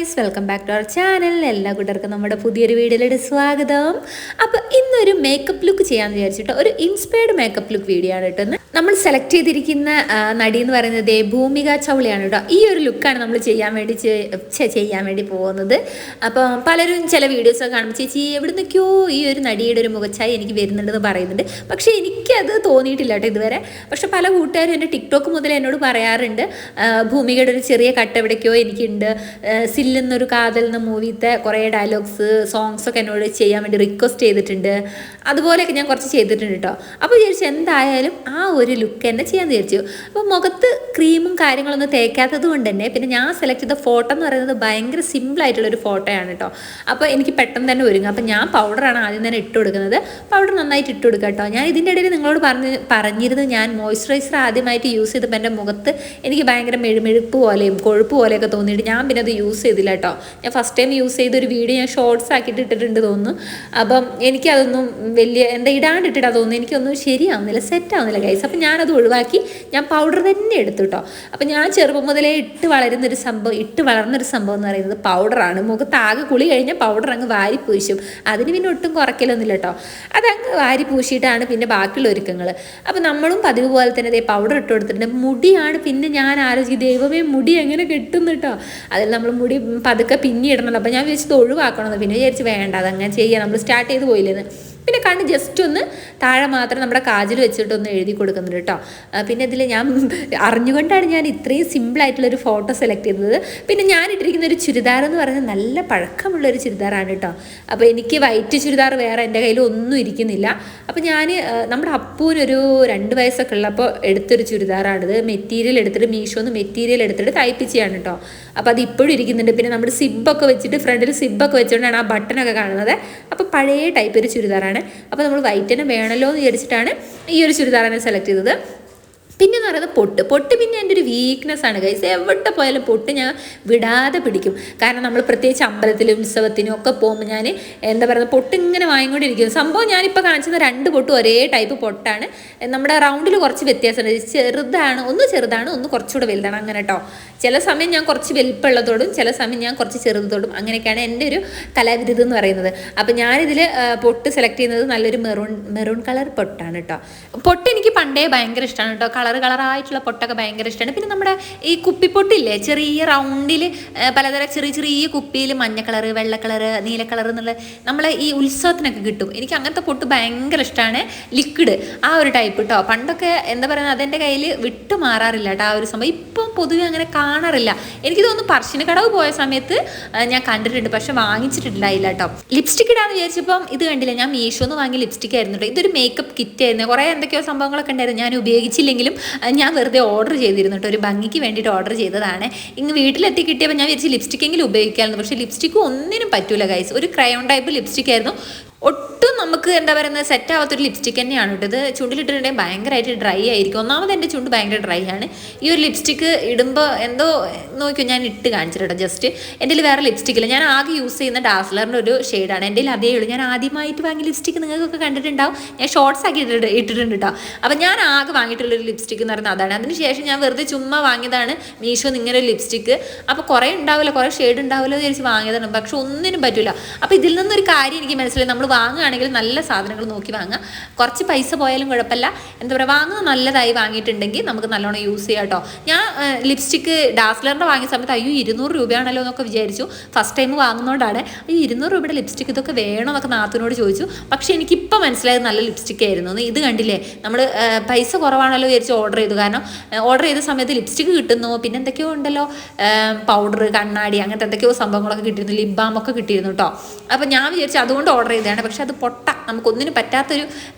Guys, welcome back to our channel. എല്ലാ കൂട്ടർക്കും നമ്മുടെ പുതിയൊരു വീഡിയോയിലേക്ക് സ്വാഗതം. അപ്പോൾ ഇന്നൊരു മേക്കപ്പ് ലുക്ക് ചെയ്യാമെന്ന് വിചാരിച്ചിട്ട് ഒരു ഇൻസ്പയർഡ് മേക്കപ്പ് ലുക്ക് വീഡിയോ ആണ് കേട്ടോ. നമ്മൾ സെലക്ട് ചെയ്തിരിക്കുന്ന നടി എന്ന് പറയുന്നത് ഭൂമിക ചൗളയാണ് കേട്ടോ. ഈ ഒരു ലുക്കാണ് നമ്മൾ ചെയ്യാൻ വേണ്ടി പോകുന്നത്. അപ്പോൾ പലരും ചില വീഡിയോസൊക്കെ കാണുമ്പോൾ ചേച്ചി എവിടെ നിൽക്കോ ഈ ഒരു നടിയുടെ ഒരു മുഖച്ചായി എനിക്ക് വരുന്നുണ്ടെന്ന് പറയുന്നുണ്ട്. പക്ഷേ എനിക്കത് തോന്നിയിട്ടില്ല കേട്ടോ ഇതുവരെ. പക്ഷെ പല കൂട്ടുകാരും എൻ്റെ ടിക്ടോക്ക് മുതൽ എന്നോട് പറയാറുണ്ട് ഭൂമികയുടെ ഒരു ചെറിയ കട്ട് എവിടേക്കോ എനിക്കുണ്ട്. സില്ലെന്നൊരു കാതൽ എന്ന മൂവിത്തെ കുറേ ഡയലോഗ്സ് സോങ്സൊക്കെ എന്നോട് ചെയ്യാൻ വേണ്ടി റിക്വസ്റ്റ് ചെയ്തിട്ടുണ്ട്. അതുപോലെയൊക്കെ ഞാൻ കുറച്ച് ചെയ്തിട്ടുണ്ട് കേട്ടോ. അപ്പോൾ വിചാരിച്ചു എന്തായാലും ആ ഒരു ലുക്ക് തന്നെ ചെയ്യാൻ വിചാരിച്ചു. അപ്പോൾ മുഖത്ത് ക്രീമും കാര്യങ്ങളൊന്നും തേക്കാത്തത് കൊണ്ട് തന്നെ പിന്നെ ഞാൻ സെലക്ട് ചെയ്ത ഫോട്ടോ എന്ന് പറയുന്നത് ഭയങ്കര സിമ്പിളായിട്ടുള്ളൊരു ഫോട്ടോയാണ് കേട്ടോ. അപ്പോൾ എനിക്ക് പെട്ടെന്ന് തന്നെ ഒരുങ്ങും. അപ്പോൾ ഞാൻ പൗഡറാണ് ആദ്യം തന്നെ ഇട്ട് കൊടുക്കുന്നത്. പൗഡർ നന്നായിട്ട് ഇട്ട് കൊടുക്കുക കേട്ടോ. ഞാൻ ഇതിൻ്റെ ഇടയിൽ നിങ്ങളോട് പറഞ്ഞിരുന്നത് ഞാൻ മോയ്സ്ചറൈസർ ആദ്യമായിട്ട് യൂസ് ചെയ്തപ്പോൾ എൻ്റെ മുഖത്ത് എനിക്ക് ഭയങ്കര മെഴുമെഴുപ്പ് പോലെയും കൊഴുപ്പ് പോലെയൊക്കെ തോന്നിയിട്ട് ഞാൻ പിന്നെ അത് യൂസ് ചെയ്തില്ല കേട്ടോ. ഞാൻ ഫസ്റ്റ് ടൈം യൂസ് ചെയ്തൊരു വീഡിയോ ഞാൻ ഷോർട്സ് ആക്കിയിട്ട് ഇട്ടിട്ടുണ്ട് തോന്നുന്നു. അപ്പം എനിക്കതൊന്നും വലിയ ഇടാണ്ടിട്ടിട്ടാ തോന്നുന്നു. എനിക്കൊന്നും ശരിയാവുന്നില്ല, സെറ്റ് ആവുന്നില്ല ഗൈസ്. അപ്പം ഞാനത് ഒഴിവാക്കി ഞാൻ പൗഡർ തന്നെ എടുത്തു കേട്ടോ. അപ്പം ഞാൻ ചെറുപ്പം മുതലേ ഇട്ട് വളർന്നൊരു സംഭവം എന്ന് പറയുന്നത് പൗഡറാണ്. മുഖത്താകെ കുളി കഴിഞ്ഞാൽ പൗഡർ അങ്ങ് വാരി പൂശും. അതിന് പിന്നെ ഒട്ടും കുറയ്ക്കലൊന്നുമില്ല കേട്ടോ. അതങ്ങ് വാരി പൂശിയിട്ടാണ് പിന്നെ ബാക്കിയുള്ള ഒരുക്കങ്ങൾ. അപ്പം നമ്മളും പതിവ് പോലെ തന്നെ പൗഡർ ഇട്ട് കൊടുത്തിട്ടുണ്ട്. മുടിയാണ് പിന്നെ ഞാൻ ആലോചിക്കും ദൈവമേ മുടി എങ്ങനെ കെട്ടുന്നു കേട്ടോ. അതിൽ നമ്മൾ മുടി പതുക്കെ പിന്നെ ഇടണമല്ലോ. അപ്പം ഞാൻ വിചാരിച്ചത് ഒഴിവാക്കണമെന്ന്. പിന്നെ വിചാരിച്ച് വേണ്ട അതങ്ങനെ ചെയ്യാം, നമ്മൾ സ്റ്റാർട്ട് ചെയ്ത് പോയില്ലെന്ന്. പിന്നെ കണ്ണ് ജസ്റ്റ് ഒന്ന് താഴെ മാത്രം നമ്മുടെ കാജിൽ വെച്ചിട്ടൊന്ന് എഴുതി കൊടുക്കുന്നുണ്ട് കേട്ടോ. പിന്നെ ഇതിൽ ഞാൻ അറിഞ്ഞുകൊണ്ടാണ് ഞാൻ ഇത്രയും സിമ്പിളായിട്ടുള്ളൊരു ഫോട്ടോ സെലക്ട് ചെയ്തത്. പിന്നെ ഞാൻ ഇട്ടിരിക്കുന്ന ഒരു ചുരിദാർ എന്ന് പറയുന്നത് നല്ല പഴക്കമുള്ളൊരു ചുരിദാറാണ് കേട്ടോ. അപ്പോൾ എനിക്ക് വൈറ്റ് ചുരിദാർ വേറെ എൻ്റെ കയ്യിൽ ഒന്നും ഇരിക്കുന്നില്ല. അപ്പോൾ ഞാൻ നമ്മുടെ അപ്പൂനൊരു 2 വയസ്സൊക്കെ ഉള്ളപ്പോൾ എടുത്തൊരു ചുരിദാറാണിത്. മെറ്റീരിയൽ എടുത്തിട്ട് മീഷോന്ന് മെറ്റീരിയൽ എടുത്തിട്ട് തയ്പ്പിച്ചാണ് കേട്ടോ. അപ്പോൾ അത് ഇപ്പോഴും ഇരിക്കുന്നുണ്ട്. പിന്നെ നമ്മുടെ സിബ്ബൊക്കെ വെച്ചിട്ട് ഫ്രണ്ടിൽ സിബ്ബൊക്കെ വെച്ചുകൊണ്ടാണ് ആ ബട്ടനൊക്കെ കാണുന്നത്. അപ്പോൾ പഴയ ടൈപ്പ് ഒരു ചുരിദാറാണ്. അപ്പോൾ നമ്മൾ വൈറ്റ് തന്നെ വേണമല്ലോ എന്ന് വിചാരിച്ചിട്ടാണ് ഈ ഒരു ചുരിദാറിനെ സെലക്ട് ചെയ്തത്. പിന്നെ എന്ന് പറയുന്നത് പൊട്ട് പിന്നെ എൻ്റെ ഒരു വീക്ക്നെസ് ആണ് ഗൈസ്. എവിടെ പോയാലും പൊട്ട് ഞാൻ വിടാതെ പിടിക്കും. കാരണം നമ്മൾ പ്രത്യേകിച്ച് അമ്പലത്തിലും ഉത്സവത്തിനും ഒക്കെ പോകുമ്പോൾ ഞാൻ എന്താ പറയുക പൊട്ട് ഇങ്ങനെ വാങ്ങിക്കൊണ്ടിരിക്കും. സംഭവം ഞാനിപ്പോൾ കാണിച്ചത് 2 പൊട്ടും ഒരേ ടൈപ്പ് പൊട്ടാണ്. നമ്മുടെ റൗണ്ടിൽ കുറച്ച് വ്യത്യാസമുണ്ട്. ഒന്ന് ചെറുതാണ് ഒന്ന് കുറച്ചുകൂടെ വലുതാണ് അങ്ങനെ കേട്ടോ. ചില സമയം ഞാൻ കുറച്ച് വലിപ്പമുള്ളതോടും ചില സമയം ഞാൻ കുറച്ച് ചെറുതോടും അങ്ങനെയൊക്കെയാണ് എൻ്റെ ഒരു കലാവിരുത് എന്ന് പറയുന്നത്. അപ്പം ഞാനിതിൽ പൊട്ട് സെലക്ട് ചെയ്യുന്നത് നല്ലൊരു മെറൂൺ കളർ പൊട്ടാണ് കേട്ടോ. പൊട്ട് എനിക്ക് പണ്ടേ ഭയങ്കര ഇഷ്ടമാണ് കേട്ടോ. കളറായിട്ടുള്ള പൊട്ടൊക്കെ ഭയങ്കര ഇഷ്ടമാണ്. പിന്നെ നമ്മുടെ ഈ കുപ്പിപ്പൊട്ടില്ലേ ചെറിയ റൗണ്ടിൽ പലതരം ചെറിയ കുപ്പിയിൽ മഞ്ഞ കളറ് വെള്ള കളറ് നീല കളർ എന്നുള്ള നമ്മളെ ഈ ഉത്സവത്തിനൊക്കെ കിട്ടും. എനിക്ക് അങ്ങനത്തെ പൊട്ട് ഭയങ്കര ഇഷ്ടമാണ്. ലിക്വിഡ് ആ ഒരു ടൈപ്പ് കേട്ടോ. പണ്ടൊക്കെ എന്താ പറയുക അതെൻ്റെ കയ്യിൽ വിട്ടു മാറാറില്ല കേട്ടോ ആ ഒരു സംഭവം. ഇപ്പം പൊതുവെ അങ്ങനെ കാണാറില്ല. എനിക്ക് തോന്നുന്നു പറശ്ശിനിക്കടവ് പോയ സമയത്ത് ഞാൻ കണ്ടിട്ടുണ്ട്, പക്ഷെ വാങ്ങിച്ചിട്ടുണ്ടായില്ല കേട്ടോ. ലിപ്സ്റ്റിക് ഇടാന്ന് വിചാരിച്ചപ്പം ഇത് കണ്ടില്ല, ഞാൻ മീഷോന്ന് വാങ്ങിയ ലിപ്സ്റ്റിക് ആയിരുന്നു കേട്ടോ. ഇതൊരു മേക്കപ്പ് കിറ്റ് ആയിരുന്നു. കുറേ എന്തൊക്കെയോ സംഭവങ്ങളൊക്കെ ഉണ്ടായിരുന്നു. ഞാൻ ഉപയോഗിച്ചില്ലെങ്കിലും ഞാൻ വെറുതെ ഓർഡർ ചെയ്തിരുന്നു കേട്ടോ. ഒരു ഭംഗിക്ക് വേണ്ടിയിട്ട് ഓർഡർ ചെയ്തതാണ്. ഇങ്ങ് വീട്ടിലെത്തി കിട്ടിയപ്പോൾ ഞാൻ വിചാരിച്ച് ലിപ്സ്റ്റിക്കെങ്കിലും ഉപയോഗിക്കാമായിരുന്നു. പക്ഷേ ലിപ്സ്റ്റിക്ക് ഒന്നിനും പറ്റൂല ഗൈസ്. ഒരു ക്രയോൺ ടൈപ്പ് ലിപ്സ്റ്റിക് ആയിരുന്നു. ഒട്ടും നമുക്ക് എന്താ പറയുന്നത് സെറ്റ് ആവാത്തൊരു ലിപ്സ്റ്റിക് തന്നെയാണ് കേട്ടോ. ഇത് ചുണ്ടിലിട്ടിട്ടുണ്ടെങ്കിൽ ഭയങ്കരമായിട്ട് ഡ്രൈ ആയിരിക്കും. ഒന്നാമത് എൻ്റെ ചുണ്ട് ഭയങ്കര ഡ്രൈ ആണ്. ഈ ഒരു ലിപ്സ്റ്റിക്ക് ഇടുമ്പോൾ എന്തോ നോക്കിയോ ഞാൻ ഇട്ട് കാണിച്ചിട്ട് കേട്ടോ. ജസ്റ്റ് എൻ്റെ വേറെ ലിപ്സ്റ്റിക് ഇല്ല. ഞാൻ ആകെ യൂസ് ചെയ്യുന്ന ഡാസ്ലറിൻ്റെ ഒരു ഷെയ്ഡാണ്. എൻ്റെ അതേ ഉള്ളൂ. ഞാൻ ആദ്യമായിട്ട് വാങ്ങിയ ലിപ്സ്റ്റിക്ക് നിങ്ങൾക്കൊക്കെ കണ്ടിട്ടുണ്ടാവും. ഞാൻ ഷോർട്സ് ആക്കി ഇട്ടിട്ടുണ്ട് കേട്ടോ. അപ്പം ഞാൻ ആകെ വാങ്ങിയിട്ടുള്ളൊരു ലിപ്സ്റ്റിക്ക് എന്ന് പറയുന്നത് അതാണ്. അതിനുശേഷം ഞാൻ വെറുതെ ചുമ്മാ വാങ്ങിയതാണ് മീഷോന്ന് ഇങ്ങനെ ഒരു ലിപ്സ്റ്റിക്ക്. അപ്പോൾ കുറേ ഉണ്ടാവില്ല, കുറേ ഷെയ്ഡ് ഉണ്ടാവില്ല എന്ന് വിചാരിച്ച് വാങ്ങിയതാണ്. പക്ഷെ ഒന്നിനും പറ്റില്ല. അപ്പോൾ ഇതിൽ നിന്നൊരു കാര്യം എനിക്ക് മനസ്സിലായി, നമ്മൾ വാങ്ങുകയാണെങ്കിൽ നല്ല സാധനങ്ങൾ നോക്കി വാങ്ങുക. കുറച്ച് പൈസ പോയാലും കുഴപ്പമില്ല. എന്താ പറയുക വാങ്ങുന്നത് നല്ലതായി വാങ്ങിയിട്ടുണ്ടെങ്കിൽ നമുക്ക് നല്ലോണം യൂസ് ചെയ്യാം കേട്ടോ. ഞാൻ ലിപ്സ്റ്റിക്ക് ഡാസ്ലറിൻ്റെ വാങ്ങിയ സമയത്ത് 200 രൂപയാണല്ലോ എന്നൊക്കെ വിചാരിച്ചു. ഫസ്റ്റ് ടൈം വാങ്ങുന്നതുകൊണ്ടാണ് 200 രൂപയുടെ ലിപ്സ്റ്റിക്ക് ഇതൊക്കെ വേണോ എന്നൊക്കെ നാത്തിനോട് ചോദിച്ചു. പക്ഷേ എനിക്കിപ്പോൾ മനസ്സിലായത് നല്ല ലിപ്സ്റ്റിക് ആയിരുന്നു. ഇത് കണ്ടില്ലേ, നമ്മൾ പൈസ കുറവാണല്ലോ വിചാരിച്ച് ഓർഡർ ചെയ്തു. കാരണം ഓർഡർ ചെയ്ത സമയത്ത് ലിപ്സ്റ്റിക്ക് കിട്ടുന്നു, പിന്നെ എന്തൊക്കെയോ ഉണ്ടല്ലോ പൗഡർ കണ്ണാടി അങ്ങനത്തെ എന്തൊക്കെയോ സംഭവങ്ങളൊക്കെ കിട്ടിയിരുന്നു, ലിപ് ബാമൊക്കെ കിട്ടിയിരുന്നു കേട്ടോ. അപ്പോൾ ഞാൻ വിചാരിച്ചു അതുകൊണ്ട് ഓർഡർ ചെയ്തതാണ്. പക്ഷെ അത് പൊട്ട നമുക്കൊന്നിനും പറ്റാത്തൊരു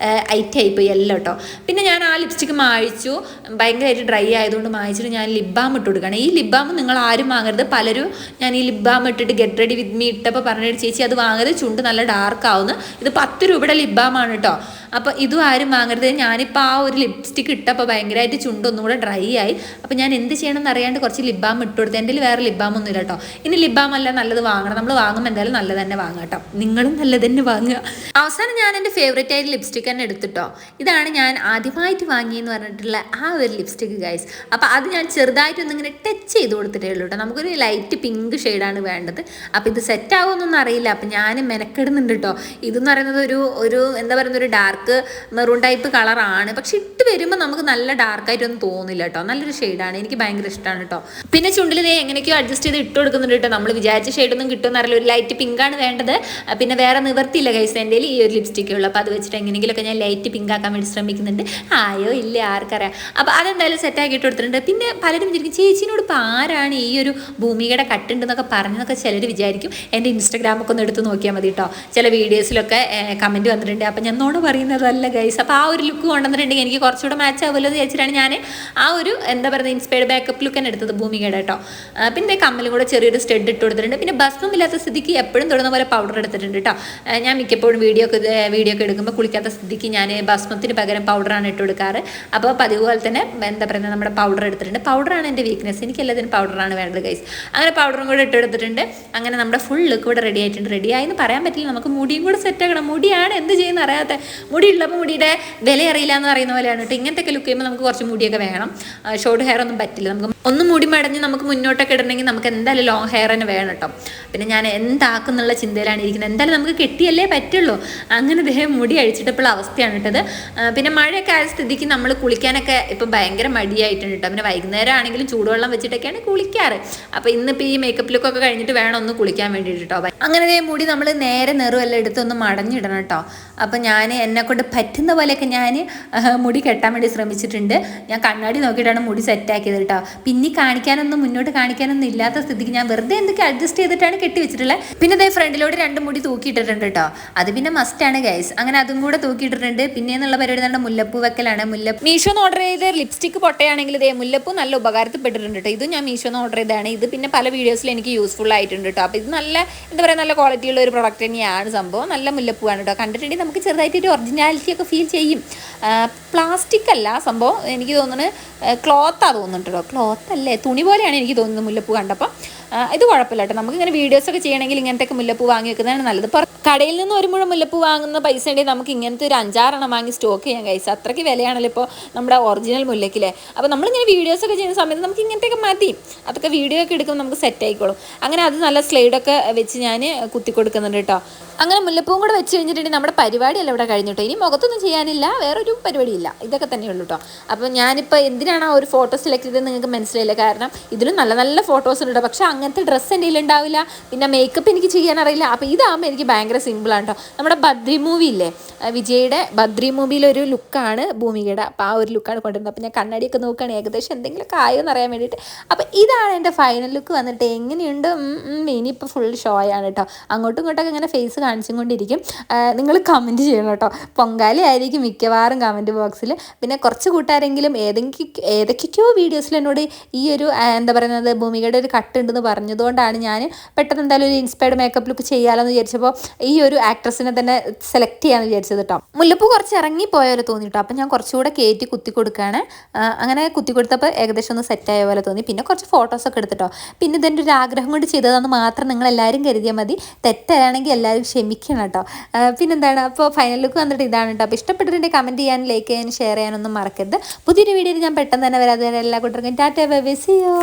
ഐറ്റം ആയിപ്പോയി എല്ലാം കേട്ടോ. പിന്നെ ഞാൻ ആ ലിപ്സ്റ്റിക്ക് മായിച്ചു. ഭയങ്കരമായിട്ട് ഡ്രൈ ആയതുകൊണ്ട് മായിച്ചിട്ട് ഞാൻ ലിപ് ബാം ഇട്ട് കൊടുക്കുകയാണ്. ഈ ലിപ് ബാം നിങ്ങൾ ആരും വാങ്ങരുത്. പലരും ഞാൻ ഈ ലിപ് ബാം ഇട്ടിട്ട് ഗെറ്റ് റെഡി വിത്ത് മീ ഇട്ടപ്പോൾ പറഞ്ഞിട്ട് ചേച്ചി അത് വാങ്ങരുത്, ചുണ്ട് നല്ല ഡാർക്ക് ആവുന്നു. ഇത് 10 രൂപയുടെ ലിപ് ബാമാണ് കേട്ടോ. അപ്പോൾ ഇതും ആരും വാങ്ങരുത്. ഞാനിപ്പോൾ ആ ഒരു ലിപ്സ്റ്റിക് ഇട്ടപ്പോൾ ഭയങ്കരമായിട്ട് ചുണ്ടൊന്നും കൂടെ ഡ്രൈ ആയി. അപ്പോൾ ഞാൻ എന്ത് ചെയ്യണമെന്ന് അറിയാണ്ട് കുറച്ച് ലിപ് ബാം ഇട്ട് കൊടുത്തു. എൻ്റെ വേറെ ലിപ് ബാം ഒന്നും ഇല്ല കേട്ടോ. ഇനി ലിപ് ബാം അല്ല നല്ലത് വാങ്ങണം. നമ്മൾ വാങ്ങുമ്പോൾ എന്തായാലും നല്ലത് തന്നെ വാങ്ങാം കേട്ടോ. നിങ്ങളും നല്ലത് തന്നെ വാങ്ങുക. അവസാനം ഞാൻ എൻ്റെ ഫേവറേറ്റ് ആയിട്ട് ലിപ്സ്റ്റിക് തന്നെ എടുത്തിട്ടോ. ഇതാണ് ഞാൻ ആദ്യമായിട്ട് വാങ്ങിയെന്ന് പറഞ്ഞിട്ടുള്ള ആ ഒരു ലിപ്സ്റ്റിക് ഗൈസ്. അപ്പോൾ അത് ഞാൻ ചെറുതായിട്ടൊന്നിങ്ങനെ ടച്ച് ചെയ്ത് കൊടുത്തിട്ടേ ഉള്ളൂ കേട്ടോ. നമുക്കൊരു ലൈറ്റ് പിങ്ക് ഷെയ്ഡാണ് വേണ്ടത്. അപ്പോൾ ഇത് സെറ്റ് ആവുമെന്നൊന്നും അറിയില്ല. അപ്പോൾ ഞാൻ മെനക്കെടുന്നുണ്ട് കേട്ടോ. ഇതെന്ന് പറയുന്നത് ഒരു എന്താ പറയുന്നത് ഒരു ഡാർക്ക് മെറൂൺ ടൈപ്പ് കളറാണ്. പക്ഷെ ഇട്ട് വരുമ്പോൾ നമുക്ക് നല്ല ഡാർക്കായിട്ടൊന്നും തോന്നില്ല കേട്ടോ. നല്ലൊരു ഷെയ്ഡാണ്. എനിക്ക് ഭയങ്കര ഇഷ്ടമാണ് കേട്ടോ. പിന്നെ ചുണ്ടിൽ എങ്ങനെയൊക്കെയോ അഡ്ജസ്റ്റ് ചെയ്ത് ഇട്ട് കൊടുക്കുന്നുണ്ട് കേട്ടോ. നമ്മൾ വിചാരിച്ച ഷെയ്ഡൊന്നും കിട്ടുമെന്ന് അറിയില്ല. ഒരു ലൈറ്റ് പിങ്കാണ് വേണ്ടത്. പിന്നെ വേറെ നിവർത്തിയില്ല ഗൈസ്. എൻ്റെ ഈ ഒരു ലിപ്സ്റ്റിക്കേ ഉള്ളൂ. അപ്പോൾ അത് വെച്ചിട്ട് എങ്ങനെയെങ്കിലുമൊക്കെ ഞാൻ ലൈറ്റ് പിങ്ക് ആക്കാൻ വേണ്ടി ശ്രമിക്കുന്നുണ്ട്. ആയോ ഇല്ല ആർക്കറിയാം. അപ്പോൾ അതെന്തായാലും സെറ്റാക്കി ഇട്ട് കൊടുത്തിട്ടുണ്ട്. പിന്നെ പലരും വിചാരിക്കും ചേച്ചിനോട് ഇപ്പോൾ ആരാണ് ഈ ഒരു ഭൂമികയുടെ കട്ടുണ്ടെന്നൊക്കെ പറഞ്ഞതൊക്കെ ചിലർ വിചാരിക്കും. എൻ്റെ ഇൻസ്റ്റഗ്രാമൊക്കെ ഒന്ന് എടുത്ത് നോക്കിയാൽ മതി കേട്ടോ. ചില വീഡിയോസിലൊക്കെ കമൻറ്റ് വന്നിട്ടുണ്ട്. അപ്പോൾ ഞാൻ നോട് പറയുന്നതല്ല ഗൈസ്. അപ്പോൾ ആ ഒരു ലുക്ക് കൊണ്ടുവന്നിട്ടുണ്ടെങ്കിൽ എനിക്ക് കുറച്ചുകൂടെ മാച്ച് ആവുമല്ലോ എന്ന് വിചാരിച്ചിട്ടാണ് ഞാൻ ആ ഒരു എന്താ പറയുക ഇൻസ്പയർഡ് മേക്കപ്പ് ലുക്ക് തന്നെ എടുത്തത് ഭൂമികയുടെ കേട്ടോ. പിന്നെ കമ്മലും കൂടെ ചെറിയൊരു സ്റ്റഡ് ഇട്ട് കൊടുത്തിട്ടുണ്ട്. പിന്നെ ഭസ്മമില്ലാത്ത സ്ഥിതിക്ക് എപ്പോഴും തൊടുന്ന പോലെ പൗഡർ എടുത്തിട്ടുണ്ട് കേട്ടോ. ഞാൻ മിക്കപ്പോഴും വീഡിയോ ഒക്കെ എടുക്കുമ്പോൾ കുളിക്കാത്ത സ്ഥിതിക്ക് ഞാൻ ഭസ്മത്തിന് പകരം പൗഡറാണ് ഇട്ട് കൊടുക്കാറ്. അപ്പോൾ പതിവ് പോലെ തന്നെ എന്താ പറയുക നമ്മുടെ പൗഡർ എടുത്തിട്ടുണ്ട്. പൗഡറാണ് എൻ്റെ വീക്ക്നെസ്. എനിക്ക് എല്ലാത്തിനും പൗഡറാണ് വേണ്ടത് ഗൈസ്. അങ്ങനെ പൗഡറും കൂടെ ഇട്ട് എടുത്തിട്ടുണ്ട്. അങ്ങനെ നമ്മുടെ ഫുൾ ലുക്ക് ഇവിടെ റെഡി ആയിട്ടുണ്ട്. റെഡി ആയെന്ന് പറയാൻ പറ്റില്ല. നമുക്ക് മുടിയും കൂടെ സെറ്റ് ആക്കണം. മുടിയാണ് എന്ത് ചെയ്യുന്ന അറിയാത്ത. മുടി ഉള്ളപ്പോൾ മുടിയുടെ വില അറിയില്ല എന്ന് പറയുന്ന പോലെയാണ് കേട്ടോ. ഇങ്ങനത്തെ ലുക്ക് ചെയ്യുമ്പോൾ നമുക്ക് കുറച്ച് മുടിയൊക്കെ വേണം. ഷോർട്ട് ഹെയർ ഒന്നും പറ്റില്ല. നമുക്ക് ഒന്ന് മുടി മടഞ്ഞ് നമുക്ക് മുന്നോട്ടൊക്കെ ഇടണമെങ്കിൽ നമുക്ക് എന്തായാലും ലോങ് ഹെയർ തന്നെ വേണം കേട്ടോ. പിന്നെ ഞാൻ എന്താക്കുന്നുള്ള ചിന്തയിലാണ് ഇരിക്കുന്നത്. എന്തായാലും നമുക്ക് കെട്ടിയല്ലേ പറ്റുള്ളൂ. അങ്ങനെ ദേഹം മുടി അഴിച്ചിട്ടപ്പോൾ അവസ്ഥയാണ് ഇട്ടത്. പിന്നെ മഴയൊക്കെ ആയ സ്ഥിതിക്ക് നമ്മൾ കുളിക്കാനൊക്കെ ഇപ്പം ഭയങ്കര മടിയായിട്ടുണ്ട് കേട്ടോ. പിന്നെ വൈകുന്നേരം ആണെങ്കിലും ചൂടുവെള്ളം വെച്ചിട്ടൊക്കെയാണ് കുളിക്കാറ്. അപ്പോൾ ഇന്നിപ്പോൾ ഈ മേക്കപ്പ് ലുക്കൊക്കെ കഴിഞ്ഞിട്ട് വേണം ഒന്ന് കുളിക്കാൻ വേണ്ടിയിട്ട് കേട്ടോ. അങ്ങനെ മുടി നമ്മൾ നേരെ നെറുവെല്ലാം എടുത്തൊന്ന് മടഞ്ഞിടണം കേട്ടോ. അപ്പം ഞാൻ എന്നെക്കൊണ്ട് പറ്റുന്ന പോലെയൊക്കെ ഞാൻ മുടി കെട്ടാൻ വേണ്ടി ശ്രമിച്ചിട്ടുണ്ട്. ഞാൻ കണ്ണാടി നോക്കിയിട്ടാണ് മുടി സെറ്റാക്കിയത് കേട്ടോ. പിന്നെ മുന്നോട്ട് കാണിക്കാനൊന്നും ഇല്ലാത്ത സ്ഥിതിക്ക് ഞാൻ വെറുതെ എന്തൊക്കെ അഡ്ജസ്റ്റ് ചെയ്തിട്ടാണ് കെട്ടി വെച്ചിട്ടുള്ളത്. പിന്നെ അതേ ഫ്രണ്ടിലോട്ട് 2 മുടി തൂക്കിയിട്ടിട്ടുണ്ട് കേട്ടോ. അത് പിന്നെ മസ്റ്റാണ് ഗൈസ്. അങ്ങനെ അതും കൂടെ തൂക്കിയിട്ടിട്ടുണ്ട്. പിന്നെ എന്നുള്ള പരിപാടി നമ്മുടെ മുല്ലപ്പൂ വെക്കലാണ്. മീഷോന്ന് ഓർഡർ ചെയ്ത ലിപ്സ്റ്റിക്ക് പൊട്ടയാണെങ്കിൽ ഇതേ മുല്ലപ്പൂ നല്ല ഉപകാരത്തിൽപ്പെട്ടിട്ടുണ്ട് കേട്ടോ. ഇത് ഞാൻ മീഷോന്ന് ഓർഡർ ചെയ്തതാണ്. ഇത് പിന്നെ പല വീഡിയോസിൽ എനിക്ക് യൂസ്ഫുൾ ആയിട്ടുണ്ട് കേട്ടോ. അപ്പോൾ ഇത് നല്ല എന്താ പറയുക നല്ല ക്വാളിറ്റിയുള്ള ഒരു പ്രൊഡക്റ്റ് തന്നെയാണ് സംഭവം. നല്ല മുല്ലപ്പൂവാണ് കേട്ടോ. കണ്ടിട്ടുണ്ടെങ്കിൽ നമുക്ക് ചെറുതായിട്ടൊരു ഒറിജിനാലിറ്റി ഒക്കെ ഫീൽ ചെയ്യും. പ്ലാസ്റ്റിക് അല്ല സംഭവം. എനിക്ക് തോന്നുന്നത് ക്ലോത്താണ് തോന്നുന്നുണ്ട് കേട്ടോ. ക്ലോത്ത് അല്ലേ തുണി പോലെയാണ് എനിക്ക് തോന്നുന്നത് മുല്ലപ്പൂ കണ്ടപ്പോൾ. ഇത് കുഴപ്പമില്ല കേട്ടോ. നമുക്കിങ്ങനെ വീഡിയോസൊക്കെ ചെയ്യണമെങ്കിൽ ഇങ്ങനത്തെയൊക്കെ മുല്ലപ്പൂ വാങ്ങി വെക്കുന്നതാണ് നല്ലത്. കടയിൽ നിന്ന് ഒരു മുഴം മുല്ലപ്പൂ വാങ്ങുന്ന പൈസ ഉണ്ടെങ്കിൽ നമുക്ക് ഇങ്ങനത്തെ ഒരു 5-6 എണ്ണം വാങ്ങി സ്റ്റോക്ക് ചെയ്യാൻ കഴിയും. അത്രയ്ക്ക് വിലയാണല്ലോ ഇപ്പോൾ നമ്മുടെ ഒറിജിനൽ മുല്ലക്കില്ലേ. അപ്പോൾ നമ്മളിങ്ങനെ വീഡിയോസൊക്കെ ചെയ്യുന്ന സമയത്ത് നമുക്ക് ഇങ്ങനത്തെയൊക്കെ മതി. അതൊക്കെ വീഡിയോ ഒക്കെ എടുക്കുമ്പോൾ നമുക്ക് സെറ്റ് ആയിക്കോളും. അങ്ങനെ അത് നല്ല സ്ലൈഡൊക്കെ വെച്ച് ഞാൻ കുത്തി കൊടുക്കുന്നുണ്ട് കേട്ടോ. അങ്ങനെ മുല്ലപ്പൂവും കൂടെ വെച്ച് കഴിഞ്ഞിട്ടുണ്ടെങ്കിൽ നമ്മുടെ പരിപാടിയല്ല ഇവിടെ കഴിഞ്ഞിട്ടോ. ഇനി മുഖത്തൊന്നും ചെയ്യാനില്ല, വേറൊരു പരിപാടിയില്ല. ഇതൊക്കെ തന്നെയുള്ളൂ കേട്ടോ. അപ്പോൾ ഞാനിപ്പോൾ എന്തിനാണ് ആ ഒരു ഫോട്ടോ സെലക്ട് ചെയ്തത് നിങ്ങൾക്ക് മനസ്സിലായില്ല. കാരണം ഇതിലും നല്ല നല്ല ഫോട്ടോസ് ഉണ്ട്. പക്ഷേ അങ്ങനത്തെ ഡ്രസ്സ് എൻ്റെ കയ്യിൽ ഉണ്ടാവില്ല. പിന്നെ മേക്കപ്പ് എനിക്ക് ചെയ്യാൻ അറിയില്ല. അപ്പോൾ ഇതാകുമ്പോൾ എനിക്ക് ഭയങ്കര സിമ്പിളാണ് കേട്ടോ. നമ്മുടെ ബദ്രി മൂവി ഇല്ലേ, വിജയുടെ ബദ്രി മൂവിയിലൊരു ലുക്കാണ് ഭൂമികയുടെ. അപ്പോൾ ആ ഒരു ലുക്കാണ് കൊണ്ടുവരുന്നത്. അപ്പോൾ ഞാൻ കണ്ണാടിയൊക്കെ നോക്കുകയാണ് ഏകദേശം എന്തെങ്കിലുമൊക്കെ ആയോ എന്ന് അറിയാൻ വേണ്ടിയിട്ട്. അപ്പോൾ ഇതാണ് എൻ്റെ ഫൈനൽ ലുക്ക് വന്നിട്ട്. എങ്ങനെയുണ്ട്? ഇനിയിപ്പോൾ ഫുൾ ഷോ ആണ് കേട്ടോ. അങ്ങോട്ടും ഇങ്ങോട്ടൊക്കെ ഇങ്ങനെ ഫേസ് കാണിച്ചും കൊണ്ടിരിക്കും. നിങ്ങൾ കമൻറ്റ് ചെയ്യണം കേട്ടോ. പൊങ്കാല ആയിരിക്കും മിക്കവാറും കമൻറ്റ് ബോക്സിൽ. പിന്നെ കുറച്ച് കൂട്ടുകാരെങ്കിലും ഏതൊക്കെയോ വീഡിയോസിൽ എന്നോട് ഈ ഒരു എന്താ പറയുന്നത് ഭൂമികയുടെ ഒരു കട്ടുണ്ടെന്ന് പറഞ്ഞതുകൊണ്ടാണ് ഞാൻ പെട്ടെന്ന് എന്തായാലും ഒരു ഇൻസ്പയർഡ് മേക്കപ്പ് ലുക്ക് ചെയ്യാമല്ലോ എന്ന് വിചാരിച്ചപ്പോൾ ഈ ഒരു ആക്ട്രസിനെ തന്നെ സെലക്ട് ചെയ്യാമെന്ന് വിചാരിച്ചത് കേട്ടോ. മുല്ലപ്പൂ കുറച്ച് ഇറങ്ങിപ്പോയാലോ തോന്നി കേട്ടോ. അപ്പം ഞാൻ കുറച്ചുകൂടെ കയറ്റി കുത്തി കൊടുക്കുകയാണ്. അങ്ങനെ കുത്തി കൊടുത്തപ്പോൾ ഏകദേശം ഒന്ന് സെറ്റായ പോലെ തോന്നി. പിന്നെ കുറച്ച് ഫോട്ടോസൊക്കെ എടുത്തിട്ടോ. പിന്നെ ഇതെൻ്റെ ഒരു ആഗ്രഹം കൊണ്ട് ചെയ്തതെന്ന് മാത്രം നിങ്ങളെല്ലാവരും കരുതിയാൽ മതി. തെറ്റാണെങ്കിൽ എല്ലാവരും ക്ഷമിക്കണം കേട്ടോ. പിന്നെന്താണ് അപ്പോൾ ഫൈനൽ ലുക്ക് വന്നിട്ട് ഇതാണ് കേട്ടോ. അപ്പോൾ ഇഷ്ടപ്പെട്ടിട്ടുണ്ടെങ്കിൽ കമൻറ്റ് ചെയ്യാനും ലൈക്ക് ചെയ്യാനും ഷെയർ ചെയ്യാനൊന്നും മറക്കരുത്. പുതിയൊരു വീഡിയോയിൽ ഞാൻ പെട്ടെന്ന് തന്നെ വരാതെ എല്ലാ കൂട്ടർക്കും tata bye bye see U.